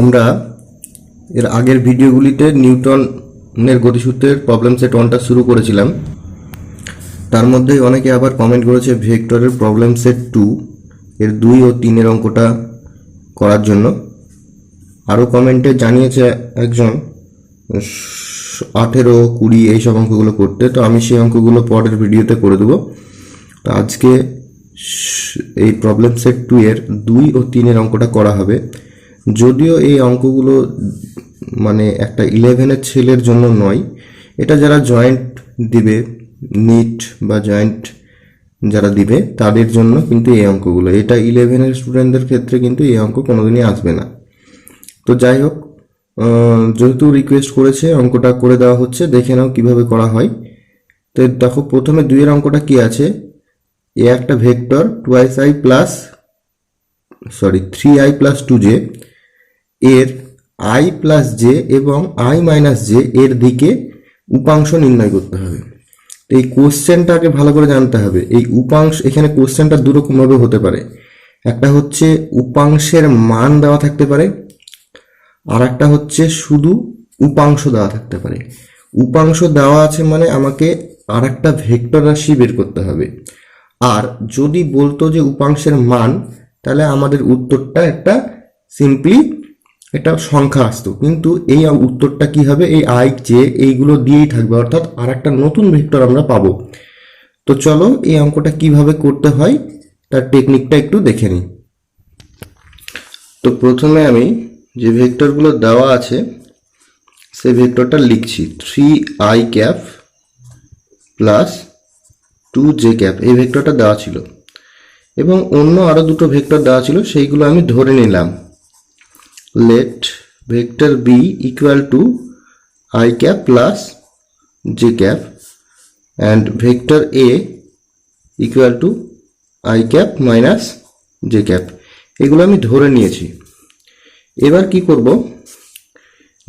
আমরা এর আগের ভিডিওগুলিতে নিউটনের গতিসূত্রের প্রবলেম সেট 1টা শুরু করেছিলাম। তার মধ্যে অনেকে আবার কমেন্ট করেছে ভেক্টরের প্রবলেম সেট 2 এর 2 ও 3 এর অঙ্কটা করার জন্য। আরও কমেন্টে জানিয়েছে একজন 18, 20 এইসব অঙ্কগুলো করতে, তো আমি সেই অঙ্কগুলো পরের ভিডিওতে করে দেবো। তো আজকে এই প্রবলেম সেট 2 এর 2 ও 3 এর অঙ্কটা করা হবে। যদিও এই অঙ্কগুলো মানে একটা 11-এর ছেলের জন্য নয়, এটা যারা জয়েন্ট দিবে, নিট বা জয়েন্ট যারা দিবে তাদের জন্য কিন্তু এই অঙ্কগুলো। এটা 11-এর স্টুডেন্টদের ক্ষেত্রে কিন্তু এই অঙ্ক কোনোদিনই আসবে না। তো যাই হোক, যেহেতু রিকোয়েস্ট করেছে অঙ্কটা করে দেওয়া হচ্ছে, দেখে নাও কিভাবে করা হয়। তো দেখো, প্রথমে 2 এর অঙ্কটা কি আছে, এ একটা ভেক্টর 3i প্লাস 2j এর i প্লাস জে এবং i মাইনাস জে এর দিকে উপাংশ নির্ণয় করতে হবে। তো এই কোশ্চেনটাকে ভালো করে জানতে হবে। এই উপাংশ, এখানে কোশ্চেনটা দুরকমভাবে হতে পারে। একটা হচ্ছে উপাংশের মান দেওয়া থাকতে পারে, আর একটা হচ্ছে শুধু উপাংশ দেওয়া থাকতে পারে। উপাংশ দেওয়া আছে মানে আমাকে আর একটা ভেক্টর রাশি বের করতে হবে। আর যদি বলতো যে উপাংশের মান, তাহলে আমাদের উত্তরটা একটা সিম্পলি একটা সংখ্যা আসতো। কিন্তু এই উত্তরটা কি হবে, এই আই জে এইগুলো দিয়েই থাকবে, অর্থাৎ আর একটা নতুন ভেক্টর আমরা পাবো। তো চলো এই অঙ্কটা কিভাবে করতে হয় তার টেকনিকটা একটু দেখে নিই। তো প্রথমে আমি যে ভেক্টরগুলো দেওয়া আছে সেই ভেক্টরটা লিখছি, 3i cap plus 2j cap, এই ভেক্টরটা দেওয়া ছিল। এবং অন্য আরো দুটো ভেক্টর দেওয়া ছিল, সেইগুলো আমি ধরে নিলাম। Let vector B equal to i cap plus j cap and vector A equal to i cap minus j cap, এগুলো আমি ধরে নিয়েছি। এবার কি করব,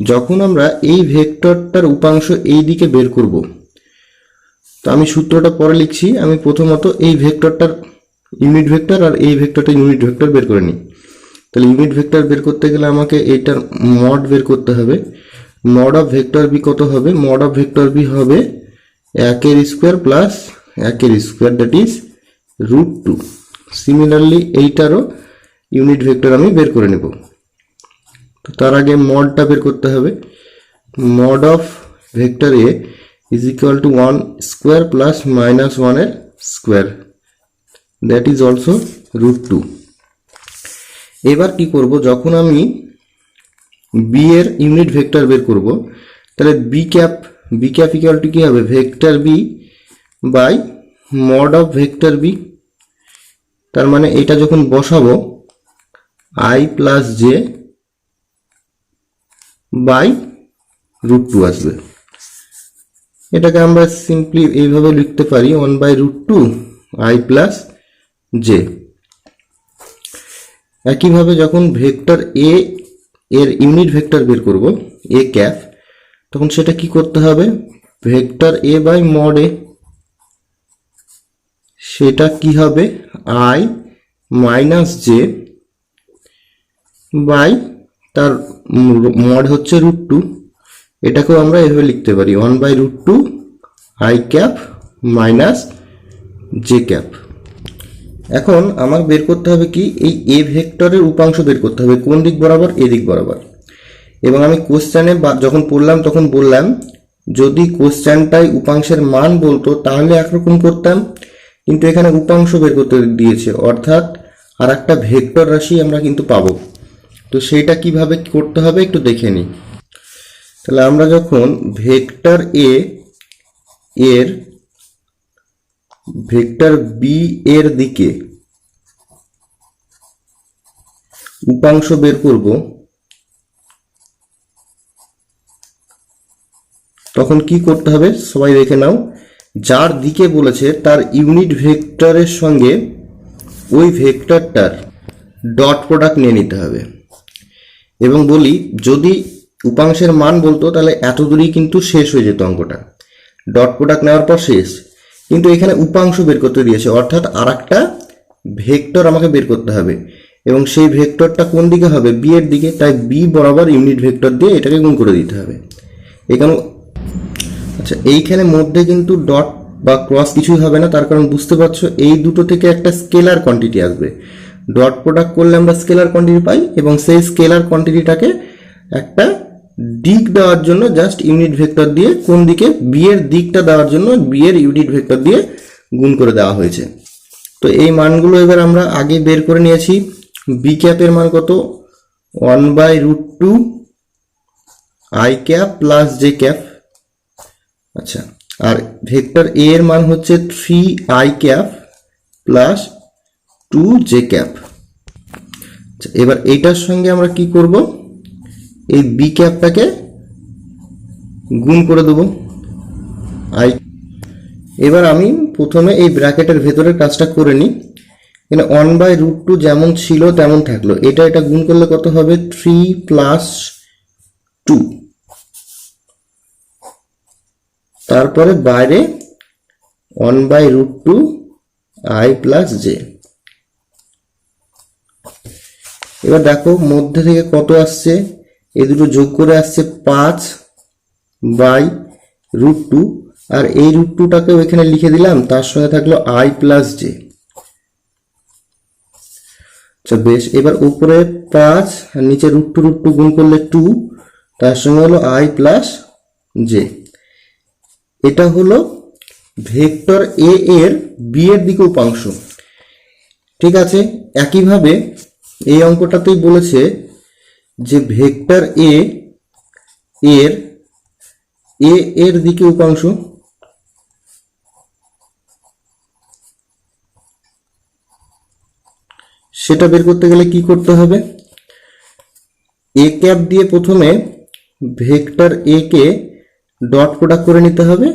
যখন আমরা এই ভেক্টরটার উপাংশ এই দিকে বের করব, তো আমি সূত্রটা পরে লিখছি। আমি প্রথমত এই ভেক্টরটার ইউনিট ভেক্টর আর এই ভেক্টরটা ইউনিট ভেক্টর বের করে নিই। তাহলে ইউনিট ভেক্টর বের করতে গেলে আমাকে এইটার মড বের করতে হবে। মড অফ ভেক্টর বি কত হবে, মড অফ ভেক্টর বি হবে 1 square plus 1 square, that is √2। Similarly এইটারও ইউনিট ভেক্টর আমি বের করে নেব। তো তার আগে মডটা বের করতে হবে। Mod of vector A is equal to 1 square plus minus 1 এর স্কোয়ার, দ্যাট ইজ অলসো √2। এবার কি করব, যখন আমি বি এর ইউনিট ভেক্টর বের করব, তাহলে বি ক্যাপ ইকুয়াল টু কি হবে, vector B by mod of vector B. তার মানে এটা যখন বসাবো i প্লাস জে বাই √2 আসবে। এটাকে আমরা সিম্পলি এইভাবে লিখতে পারি 1/√2 i প্লাস জে। একইভাবে যখন ভেক্টর এ এর ইউনিট ভেক্টর বের করব, এ ক্যাপ, তখন সেটা কি করতে হবে, vector A by mod A, সেটা কি হবে i মাইনাস জে বাই তার মড হচ্ছে √2। এটাকেও আমরা এভাবে লিখতে পারি 1/√2 i cap minus J cap. এখন আমার বের করতে হবে কি, এই এ ভেক্টরের উপাংশ বের করতে হবে কোন দিক বরাবর, এদিক বরাবর। এবং আমি কোশ্চেনে যখন পড়লাম তখন বললাম, যদি কোশ্চেনটাই উপাংশের মান বলতো তাহলে একরকম করতাম, কিন্তু এখানে উপাংশ বের করতে দিয়েছে, অর্থাৎ আর একটা ভেক্টর রাশি আমরা কিন্তু পাবো। তো সেইটা কিভাবে করতে হবে একটু দেখে নিই। তাহলে আমরা যখন ভেক্টর এ এর ভেক্টর বি এর দিকে উপাংশ বের করব, তখন কি করতে হবে সবাই দেখে নাও। যার দিকে বলেছে তার ইউনিট ভেক্টরের সঙ্গে ওই ভেক্টরটার ডট প্রোডাক্ট নিয়ে নিতে হবে। এবং বলি, যদি উপাংশের মান বলতো তাহলে এত দূরেই কিন্তু শেষ হয়ে যেত অঙ্কটা, ডট প্রোডাক্ট নেওয়ার পর শেষ। কিন্তু এখানে উপাংশ বের করতে দিয়েছে, অর্থাৎ আর একটা ভেক্টর আমাকে বের করতে হবে। এবং সেই ভেক্টরটা কোন দিকে হবে, বি এর দিকে, তাই বি বরাবর ইউনিট ভেক্টর দিয়ে এটাকে গুণ করে দিতে হবে এখানে। আচ্ছা, এইখানে মধ্যে কিন্তু ডট বা ক্রস কিছুই হবে না, তার কারণ বুঝতে পারছো এই দুটো থেকে একটা স্কেলার কোয়ান্টিটি আসবে। ডট প্রোডাক্ট করলে আমরা স্কেলার কোয়ান্টিটি পাই এবং সেই স্কেলার কোয়ান্টিটিটাকে একটা দিক দেওয়ার জন্য জাস্ট ইউনিট ভেক্টর দিয়ে, কোন দিকে, বি এর দিকটা দেওয়ার জন্য বি এর ইউনিট ভেক্টর দিয়ে গুণ করে দেওয়া হয়েছে। তো এই মানগুলো এবার আমরা আগে বের করে নিয়েছি। বি ক্যাপের মান কত, 1/√2 i cap plus J cap. আচ্ছা, আর ভেক্টর এ এর মান হচ্ছে 3i cap plus 2j cap. এবার এইটার সঙ্গে আমরা কি করব, এই বি ক্যাপটাকে গুণ করে দেব আই। এবার আমি প্রথমে এই ব্র্যাকেটের ভেতরের কাজটা করে নিই। এখানে 1/√2 যেমন ছিল তেমন থাকলো, এটা গুণ করলে কত হবে, 3 + 2, তারপরে বাইরে 1/√2 i প্লাস জে। এবার দেখো মধ্যে থেকে কত আসছে, এই দুটো যোগ করে আসছে 5/√2, আর এই √2টাকেও এখানে লিখে দিলাম, তার সঙ্গে থাকলো i প্লাস জে। আচ্ছা বেশ, এবার উপরে 5 আর নিচে √2 গুণ করলে 2, তার সঙ্গে হলো i প্লাস জে। এটা হলো ভেক্টর এ এর বি এর দিকে উপাংশ। ঠিক আছে, একইভাবে এই অঙ্কটাতেই বলেছে যে ভেক্টর এ এর দিকে উপাংশ। সেটা বের করতে গেলে কি করতে হবে, এ ক্যাপ দিয়ে প্রথমে ভেক্টর এ কে ডট প্রোডাক্ট করে নিতে হবে,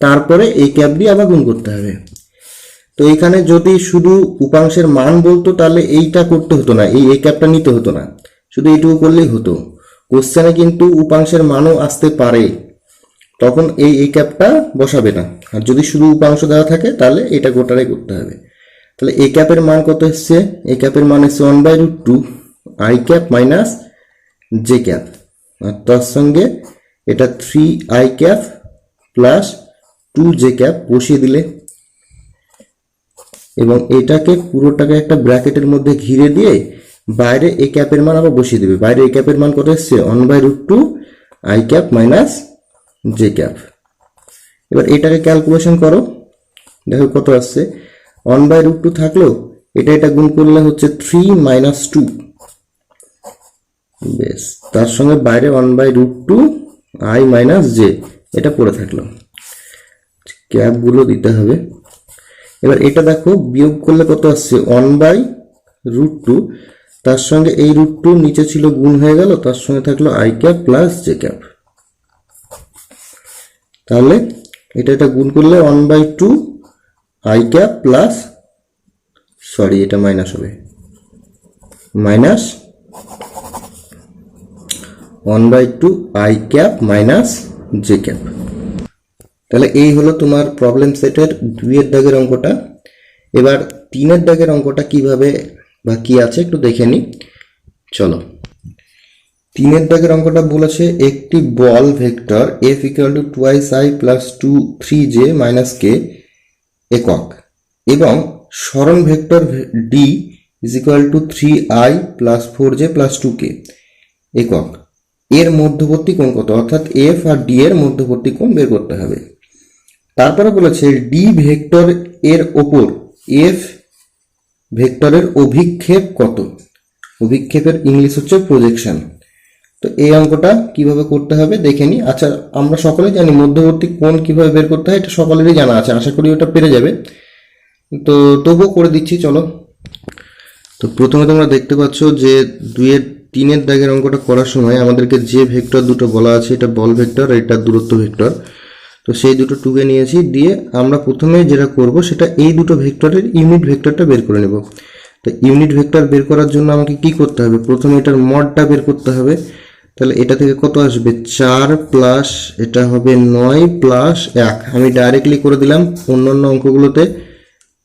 তারপরে এ ক্যাপ দিয়ে আবার গুণ করতে হবে। তো এখানে যদি শুধু উপাংশের মান বলতো তাহলে এইটা করতে হতো না, এই এ ক্যাপটা নিতে হতো না, শুধু এইটুকু করলেই হতো। কোশ্চেনে কিন্তু উপাংশের মানও আসতে পারে, তখন এই এ ক্যাপটা বসাবে না। আর যদি শুধু উপাংশ দেওয়া থাকে তাহলে এটা গোটাটাই করতে হবে। তাহলে এ ক্যাপের মান কত এসছে, এ ক্যাপের মান এসছে 1/√2 i cap minus J cap, আর তার সঙ্গে এটা 3i cap plus 2j cap বসিয়ে দিলে, এবং এটাকে পুরোটাকে একটা ব্র্যাকেটের মধ্যে ঘিরে দিয়ে বাইরে এ ক্যাপের মান আবার বসিয়ে দেবে। বাইরে এ ক্যাপের মান কত এসছে, 1/√2 i cap minus J cap. এবার এটাকে ক্যালকুলেশন করো, দেখো কত আসছে, 1/√2 থাকলো, এটা গুণ করলে হচ্ছে 3 - 2, বেশ, তার সঙ্গে বাইরে 1/√2 আই মাইনাস জে, এটা পড়ে থাকলো, ক্যাপগুলো দিতে হবে। এবার এটা দেখো বিয়োগ করলে কত আসছে, 1/√2, তার সঙ্গে এই √2 নিচে ছিল গুণ হয়ে গেল, তার সঙ্গে থাকলো I cap plus J cap. তাহলে এটা গুণ করলে 1/2 আই ক্যাপ প্লাস, সরি এটা মাইনাস হবে, minus 1/2 I cap minus J cap. তাহলে এই হলো তোমার প্রবলেম সেটের 2-এর দাগের অঙ্কটা। এবার 3-এর দাগের অঙ্কটা কিভাবে বা কি আছে একটু দেখে নি, চলো। 3-এর দাগের অঙ্কটা বলেছে একটি বল vector f = 2i plus 3j minus k একক এবং সরণ vector d = 3i plus 4j plus 2k একক এর মধ্যবর্তী কোণ কত, অর্থাৎ f আর d এর মধ্যবর্তী কোণ বের করতে হবে। তারপরে বলেছে ডি ভেক্টর এর ওপর f ভেক্টরের অভিক্ষেপ কত, অভিক্ষেপের ইংলিশ হচ্ছে প্রজেকশন। তো এই অঙ্কটা কিভাবে করতে হবে দেখে নি। আচ্ছা, আমরা সকলেই জানি মধ্যবর্তী কোণ কিভাবে বের করতে হয়, এটা সকলেরই জানা আছে, আশা করি ওটা পেরে যাবে, তো তবুও করে দিচ্ছি, চলো। তো প্রথমে তোমরা দেখতে পাচ্ছ যে 3-এর দাগের অঙ্কটা করার সময় আমাদেরকে যে ভেক্টর দুটো বলা আছে, এটা বল ভেক্টর, এটা দূরত্ব ভেক্টর। তো সেই দুটো টুকে নিয়েছি, দিয়ে আমরা প্রথমে যেটা করব সেটা এই দুটো ভেক্টরের ইউনিট ভেক্টরটা বের করে নেব। তো ইউনিট ভেক্টর বের করার জন্য আমাকে কি করতে হবে, প্রথমে এটার মডটা বের করতে হবে। তাহলে এটা থেকে কত আসবে, 4 প্লাস এটা হবে 9 প্লাস 1। আমি ডাইরেক্টলি করে দিলাম, অন্যান্য অঙ্কগুলোতে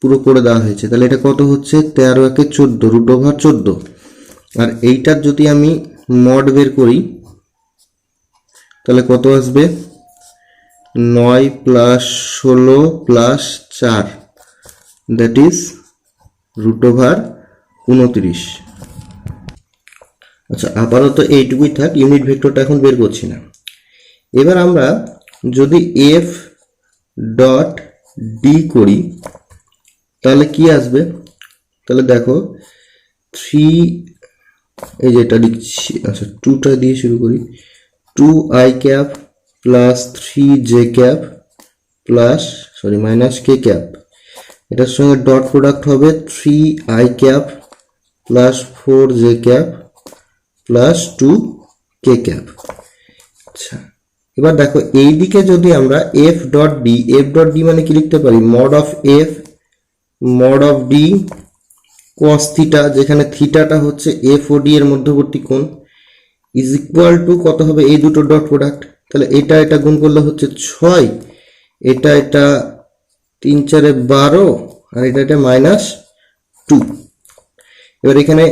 পুরো করে দেওয়া হয়েছে। তাহলে এটা কত হচ্ছে 13 একে 14 রুট ওভার 14। আর এইটার যদি আমি মড বের করি তাহলে কত আসবে 9 plus 16 plus 4 that is root over 29। আচ্ছা আপাতত এইটুকুই থাক, ইউনিট ভেক্টরটা এখন বের করছি না। এবার আমরা যদি এফ ডট ডি করি তাহলে কি আসবে, তাহলে দেখো 3, এই যেটা লিখছি, আচ্ছা 2টা দিয়ে শুরু করি, 2i cap plus 3j cap plus minus k cap, এটার সঙ্গে ডট প্রোডাক্ট হবে 3i cap plus 4j cap plus 2k cap. আচ্ছা এবার দেখো এই দিকে যদি আমরা f ডট d মানে কি লিখতে পারি, mod of f mod of d cos theta, যেখানে থিটাটা হচ্ছে f ও d এর মধ্যবর্তী কোণ, ইজ ইকুয়াল টু কত হবে এই দুটো ডট প্রোডাক্ট, তাহলে এটা গুণ করলে হচ্ছে 6, এটা 3 4 12 আর এটা -2। এবার এখানে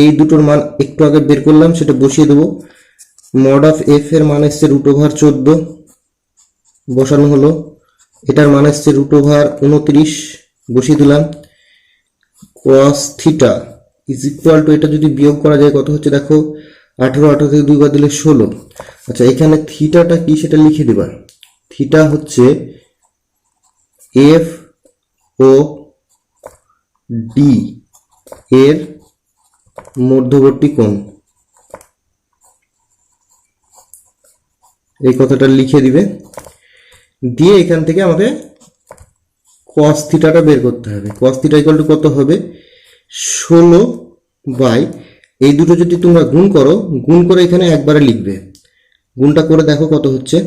এই দুটোর মান একটু আগে বের করলাম সেটা বসিয়ে দেবো। মড অফ এফ এর মান এসছে রুট ওভার 14 বসানো হলো, এটার মান এসছে রুট ওভার 29 বসিয়ে দিলাম। cos theta is equal to, এটা যদি বিয়োগ করা যায় কত হচ্ছে দেখো 18 থেকে 2 বার দিলে 16। আচ্ছা এখানে থিটাটা কি সেটা লিখে দিবা, থিটা হচ্ছে এফ ও ডি এর মধ্যবর্তী কোণ, এই কথাটা লিখে দিবে, দিয়ে এখান থেকে আমাকে cos থিটাটা বের করতে হবে। cos থিটা ইকুয়াল টু কত হবে 16 বাই, এই দুটো যদি তোমরা গুণ করো, গুণ করে এখানে একবারে লিখবে, গুণটা করে দেখো কত হচ্ছে,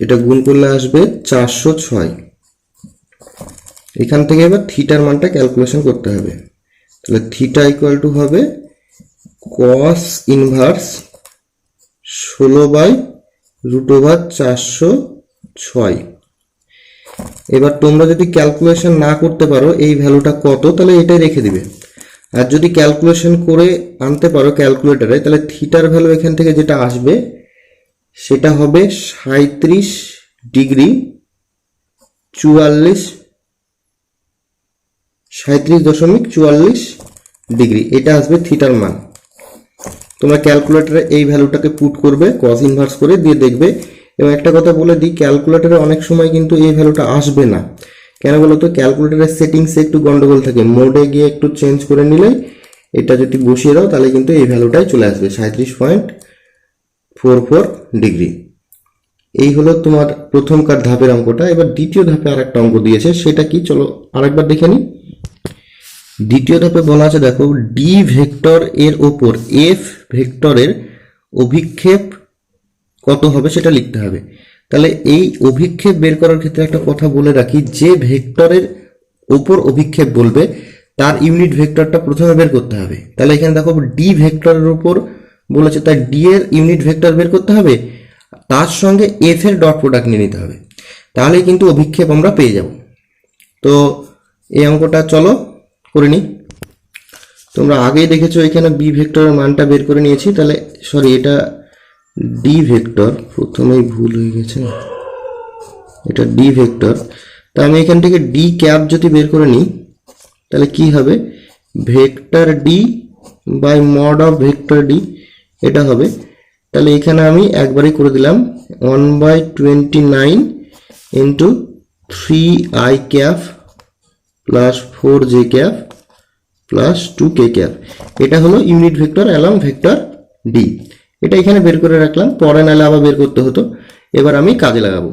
এটা গুণ করলে আসবে 406। এখান থেকে এবার থিটার মানটা ক্যালকুলেশন করতে হবে, তাহলে থিটা ইকুয়াল টু হবে cos inverse 16 by root over 406। এবার তোমরা যদি ক্যালকুলেশন না করতে পারো এই ভ্যালুটা কত, তাহলে এটাই রেখে দিবে, আর যদি ক্যালকুলেশন করে আনতে পারো ক্যালকুলেটরে, তাহলে থিটার ভ্যালু এখান থেকে যেটা আসবে সেটা হবে 37 ডিগ্রি 37.44 ডিগ্রি, এটা আসবে থিটার মান। তোমরা ক্যালকুলেটরে এই ভ্যালুটাকে পুট করবে, cos ইনভার্স করে দিয়ে দেখবে। এবং একটা কথা বলে দিই, ক্যালকুলেটরে অনেক সময় কিন্তু এই ভ্যালুটা আসবে না, কেন বলো তো, ক্যালকুলেটরের সেটিংসে একটু গন্ডগোল থাকে, মোডে গিয়ে একটু চেঞ্জ করে নিলে এটা যদি বসিয়ে দাও তাহলে কিন্তু এই ভ্যালুটাই চলে আসবে 37.44 ডিগ্রি। এই হলো তোমার প্রথমকার ধাপের অঙ্কটা। এবার দ্বিতীয় ধাপে আরেকটা অঙ্ক দিয়েছে, সেটা কি চলো আরেকবার দেখে নিই। দ্বিতীয় ধাপে বলা আছে দেখো, ডি ভেক্টর এর ওপর এফ ভেক্টরের অভিক্ষেপ কত হবে সেটা লিখতে হবে। তাহলে এই অভিক্ষেপ বের করার ক্ষেত্রে একটা কথা বলে রাখি, যে ভেক্টরের ওপর অভিক্ষেপ বলবে তার ইউনিট ভেক্টরটা প্রথমে বের করতে হবে। তাহলে এখানে দেখো ডি ভেক্টরের উপর বলেছে, তাই ডি এর ইউনিট ভেক্টর বের করতে হবে, তার সঙ্গে এফ এর ডট প্রোডাক্ট নিয়ে নিতে হবে, তাহলে কিন্তু অভিক্ষেপ আমরা পেয়ে যাব। তো এই অঙ্কটা চলো করে নিই। তোমরা আগেই দেখেছো এখানে বি ভেক্টরের মানটা বের করে নিয়েছি, তাহলে এটা ডি ভেক্টর, প্রথমেই ভুল হয়ে গেছে, এটা ডি ভেক্টর। তা আমি এখান থেকে ডি ক্যাপ যদি বের করে নিই তাহলে কি হবে, vector D by mod of vector D এটা হবে। তাহলে এখানে আমি একবারই করে দিলাম 1/29 into 3i cap plus 4j cap plus 2k cap, এটা হলো unit vector along vector D. এটা এখানে বের করে রাখলাম, পরে নাহলে আবার বের করতে হতো, এবার আমি কাজে লাগাবো।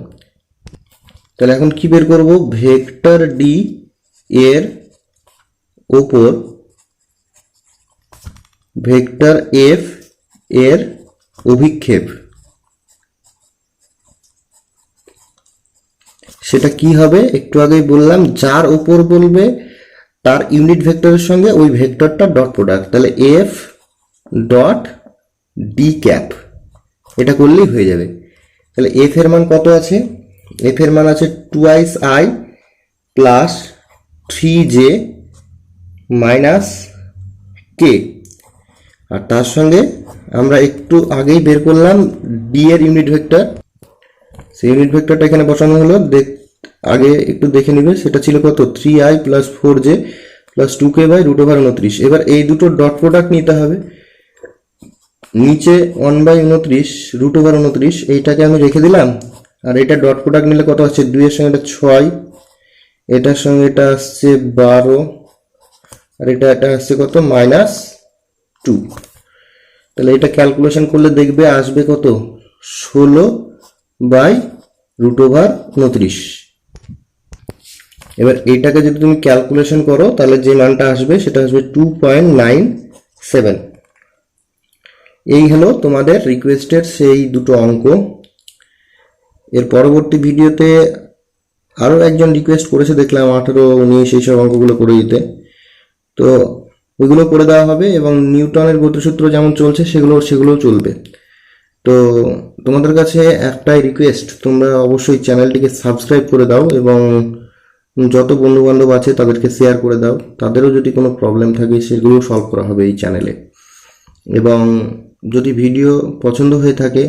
তাহলে এখন কি বের করব, ভেক্টর ডি এর ওপর ভেক্টর এফ এর অভিক্ষেপ, সেটা কি হবে একটু আগেই বললাম, যার উপর বলবে তার ইউনিট ভেক্টরের সঙ্গে ওই ভেক্টরটা ডট প্রোডাক্ট, তাহলে এফ ডট ডি ক্যাপ, এটা করলেই হয়ে যাবে। তাহলে এফ এর মান কত আছে, এফ এর মান আছে 2i প্লাস 3j মাইনাস কে, আর তার সঙ্গে আমরা একটু আগেই বের করলাম ডি এর ইউনিট ভেক্টর, সেই ইউনিট ভেক্টরটা এখানে বসানো হলো। আগে একটু দেখে নিবে, সেটা ছিল কত 3i plus 4j plus 2k by root over 29। এবার এই দুটো ডট প্রোডাক্ট নিতে হবে। নিচে 1/29 রুট ওভার 29 এইটাকে আমি রেখে দিলাম, আর এটা ডট প্রোডাক্ট নিলে কত আছে, 2 এর সঙ্গে এটা 6, এটার সঙ্গে এটা আসছে 12, আর এটা আসছে কত -2। তাহলে এটা ক্যালকুলেশন করলে দেখবে আসবে কত 16 বাই রুট ওভার 29। এবার এটাকে যদি তুমি ক্যালকুলেশন করো তাহলে যে মানটা আসবে সেটা আসবে 2.97। এই হলো তোমাদের রিকোয়েস্টের সেই দুটো অঙ্ক। এর পরবর্তী ভিডিওতে আরও একজন রিকোয়েস্ট করেছে দেখলাম 18, 19 এইসব অঙ্কগুলো করে দিতে, তো ওইগুলো করে দেওয়া হবে। এবং নিউটনের গতিসূত্র যেমন চলছে সেগুলোও চলবে। তো তোমাদের কাছে একটাই রিকোয়েস্ট, তোমরা অবশ্যই চ্যানেলটিকে সাবস্ক্রাইব করে দাও এবং যত বন্ধু বান্ধব আছে তাদেরকে শেয়ার করে দাও। তাদেরও যদি কোনো প্রবলেম থাকে সেগুলো সলভ করা হবে এই চ্যানেলে। এবং যদি ভিডিও পছন্দ হয়ে থাকে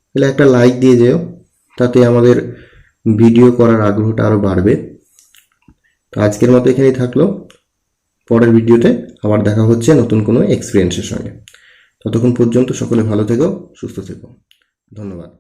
তাহলে একটা লাইক দিয়ে যেও, তাতে আমাদের ভিডিও করার আগ্রহটা আরও বাড়বে। তো আজকের মতো এখানেই থাকলো, পরের ভিডিওতে আবার দেখা হচ্ছে নতুন কোনো এক্সপিরিয়েন্সের সঙ্গে। ততক্ষণ পর্যন্ত সকলে ভালো থেকো, সুস্থ থেকো, ধন্যবাদ।